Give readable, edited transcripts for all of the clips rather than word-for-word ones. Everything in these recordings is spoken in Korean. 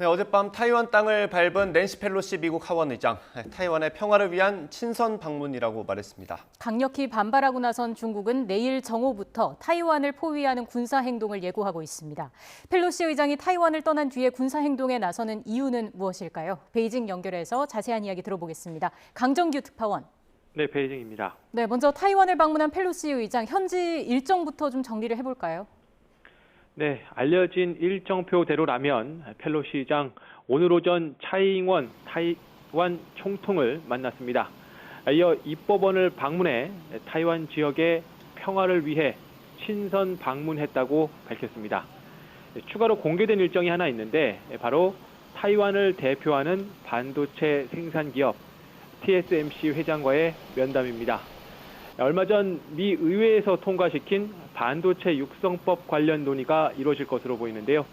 네, 어젯밤 타이완 땅을 밟은 낸시 펠로시 미국 하원의장, 타이완의 평화를 위한 친선 방문이라고 말했습니다. 강력히 반발하고 나선 중국은 내일 정오부터 타이완을 포위하는 군사행동을 예고하고 있습니다. 펠로시 의장이 타이완을 떠난 뒤에 군사행동에 나서는 이유는 무엇일까요? 베이징 연결해서 자세한 이야기 들어보겠습니다. 강정규 특파원. 네, 베이징입니다. 네, 먼저 타이완을 방문한 펠로시 의장 현지 일정부터 좀 정리를 해볼까요? 네, 알려진 일정표대로라면 펠로시 의장 오늘 오전 차이잉원 타이완 총통을 만났습니다. 이어 입법원을 방문해 타이완 지역의 평화를 위해 친선 방문했다고 밝혔습니다. 추가로 공개된 일정이 하나 있는데 바로 타이완을 대표하는 반도체 생산 기업 TSMC 회장과의 면담입니다. 얼마 전 미 의회에서 통과시킨 반도체 육성법 관련 논의가 이루어질 것으로 보이는데요.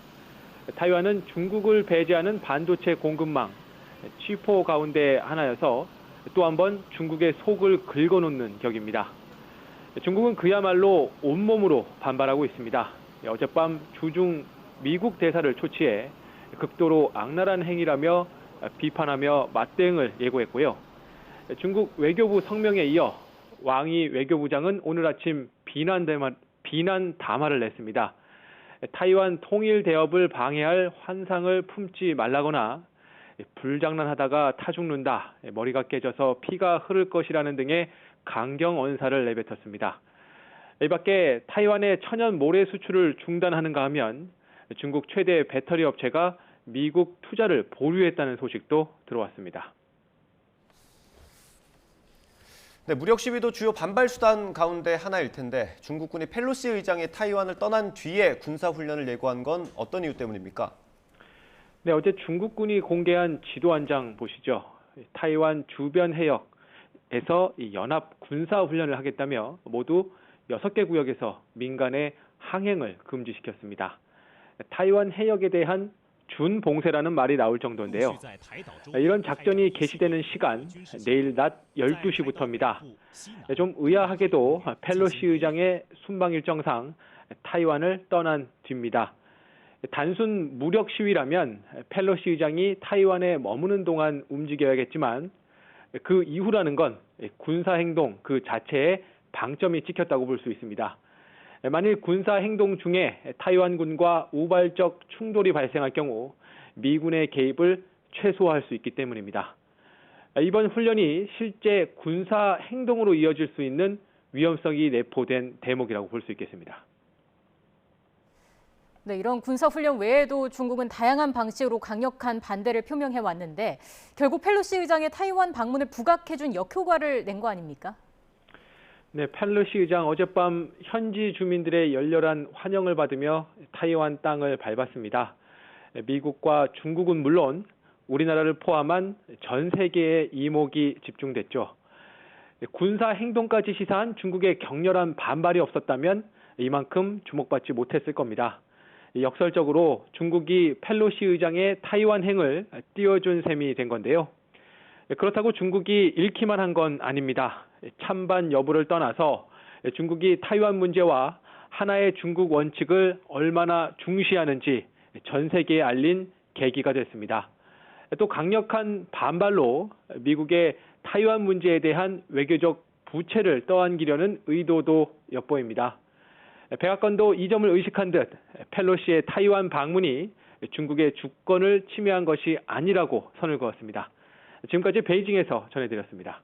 타이완은 중국을 배제하는 반도체 공급망, G4 가운데 하나여서 또 한 번 중국의 속을 긁어놓는 격입니다. 중국은 그야말로 온몸으로 반발하고 있습니다. 어젯밤 주중 미국 대사를 초치해 극도로 악랄한 행위라며 비판하며 맞대응을 예고했고요. 중국 외교부 성명에 이어 왕이 외교부장은 오늘 아침 비난 담화를 냈습니다. 타이완 통일 대업을 방해할 환상을 품지 말라거나 불장난하다가 타 죽는다, 머리가 깨져서 피가 흐를 것이라는 등의 강경 언사를 내뱉었습니다. 이 밖에 타이완의 천연 모래 수출을 중단하는가 하면 중국 최대 배터리 업체가 미국 투자를 보류했다는 소식도 들어왔습니다. 네, 무력 시위도 주요 반발 수단 가운데 하나일 텐데 중국군이 펠로시 의장이 타이완을 떠난 뒤에 군사훈련을 예고한 건 어떤 이유 때문입니까? 네, 어제 중국군이 공개한 지도 한 장 보시죠. 타이완 주변 해역에서 연합 군사훈련을 하겠다며 모두 6개 구역에서 민간의 항행을 금지시켰습니다. 타이완 해역에 대한 준봉쇄라는 말이 나올 정도인데요. 이런 작전이 개시되는 시간 내일 낮 12시부터입니다. 좀 의아하게도 펠로시 의장의 순방 일정상 타이완을 떠난 뒤입니다. 단순 무력 시위라면 펠로시 의장이 타이완에 머무는 동안 움직여야겠지만 그 이후라는 건 군사행동 그 자체에 방점이 찍혔다고 볼 수 있습니다. 만일 군사행동 중에 타이완군과 우발적 충돌이 발생할 경우 미군의 개입을 최소화할 수 있기 때문입니다. 이번 훈련이 실제 군사행동으로 이어질 수 있는 위험성이 내포된 대목이라고 볼 수 있겠습니다. 네, 이런 군사훈련 외에도 중국은 다양한 방식으로 강력한 반대를 표명해 왔는데 결국 펠로시 의장의 타이완 방문을 부각해준 역효과를 낸 거 아닙니까? 네, 펠로시 의장 어젯밤 현지 주민들의 열렬한 환영을 받으며 타이완 땅을 밟았습니다. 미국과 중국은 물론 우리나라를 포함한 전 세계의 이목이 집중됐죠. 군사 행동까지 시사한 중국의 격렬한 반발이 없었다면 이만큼 주목받지 못했을 겁니다. 역설적으로 중국이 펠로시 의장의 타이완행을 띄워준 셈이 된 건데요. 그렇다고 중국이 잃기만 한 건 아닙니다. 찬반 여부를 떠나서 중국이 타이완 문제와 하나의 중국 원칙을 얼마나 중시하는지 전 세계에 알린 계기가 됐습니다. 또 강력한 반발로 미국의 타이완 문제에 대한 외교적 부채를 떠안기려는 의도도 엿보입니다. 백악관도 이 점을 의식한 듯 펠로시의 타이완 방문이 중국의 주권을 침해한 것이 아니라고 선을 그었습니다. 지금까지 베이징에서 전해드렸습니다.